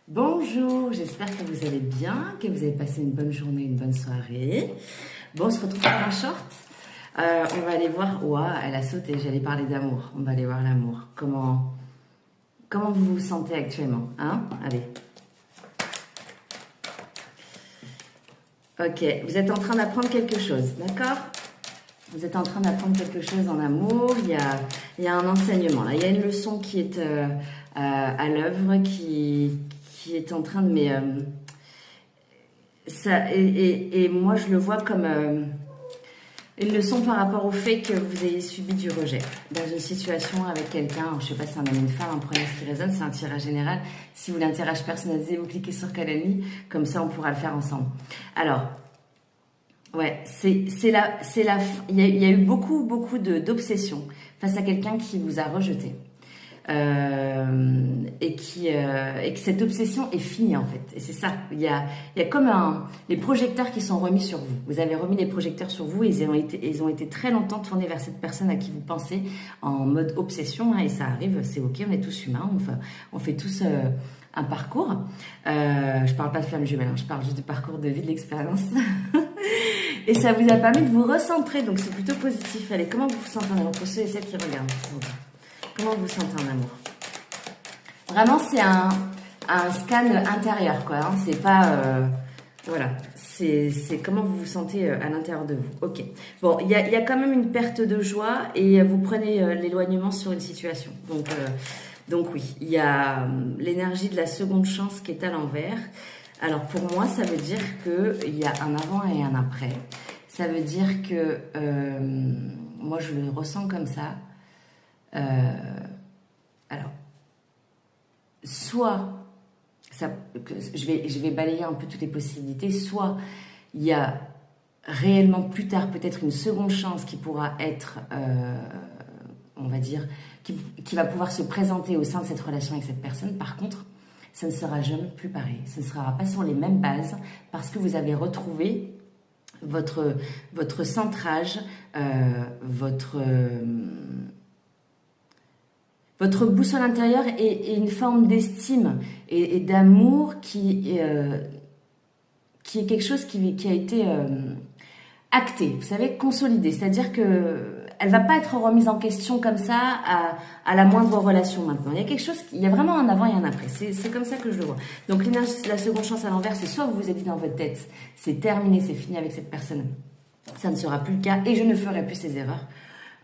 Bonjour, j'espère que vous allez bien, que vous avez passé une bonne journée, une bonne soirée. Bon, on se retrouve pour un short. On va aller voir. Ouah, elle a sauté, j'allais parler d'amour. On va aller voir l'amour. Comment vous vous sentez actuellement, hein? Allez. Ok, vous êtes en train d'apprendre quelque chose, d'accord? Vous êtes en train d'apprendre quelque chose en amour. Il y a un enseignement, là. Il y a une leçon qui est à l'œuvre, qui est en train de... et moi, je le vois comme une leçon par rapport au fait que vous ayez subi du rejet dans une situation avec quelqu'un. Je ne sais pas si c'est un homme ou une femme, prenez ce qui résonne, c'est un tirage général. Si vous voulez un tirage personnalisé, vous cliquez sur Calendly, comme ça on pourra le faire ensemble. Alors, ouais, il y a eu beaucoup d'obsession face à quelqu'un qui vous a rejeté. Et que cette obsession est finie en fait. Et c'est ça. Il y a comme les projecteurs qui sont remis sur vous. Vous avez remis les projecteurs sur vous et ils ont été très longtemps tournés vers cette personne à qui vous pensez en mode obsession. Hein, et ça arrive, c'est ok, on est tous humains, on fait tous un parcours. Je parle pas de flamme jumelle, hein, je parle juste de parcours de vie, de l'expérience. Et ça vous a permis de vous recentrer, donc c'est plutôt positif. Allez, comment vous vous sentez en amour pour ceux et celles qui regardent? Comment vous vous sentez en amour? Vraiment, c'est un scan intérieur, quoi. Hein. C'est pas... voilà. C'est comment vous vous sentez à l'intérieur de vous. Ok. Bon, il y a quand même une perte de joie et vous prenez l'éloignement sur une situation. Donc oui, il y a l'énergie de la seconde chance qui est à l'envers. Alors pour moi, ça veut dire qu'il y a un avant et un après. Ça veut dire que moi, je le ressens comme ça. Alors, soit, je vais balayer un peu toutes les possibilités, soit il y a réellement plus tard peut-être une seconde chance qui pourra être, on va dire, qui va pouvoir se présenter au sein de cette relation avec cette personne. Par contre, ça ne sera jamais plus pareil. Ce ne sera pas sur les mêmes bases parce que vous avez retrouvé votre centrage, votre boussole intérieure et une forme d'estime et d'amour qui est quelque chose qui a été acté, vous savez, consolidé. C'est-à-dire que elle va pas être remise en question comme ça à la moindre relation maintenant. Il y a quelque chose, il y a vraiment un avant et un après. C'est comme ça que je le vois. Donc l'énergie, la seconde chance à l'envers, c'est soit vous vous êtes dit dans votre tête, c'est terminé, c'est fini avec cette personne. Ça ne sera plus le cas et je ne ferai plus ces erreurs.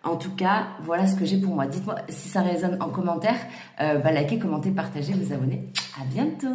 En tout cas, voilà ce que j'ai pour moi. Dites-moi si ça résonne en commentaire. Likez, commentez, partagez, vous abonnez. À bientôt.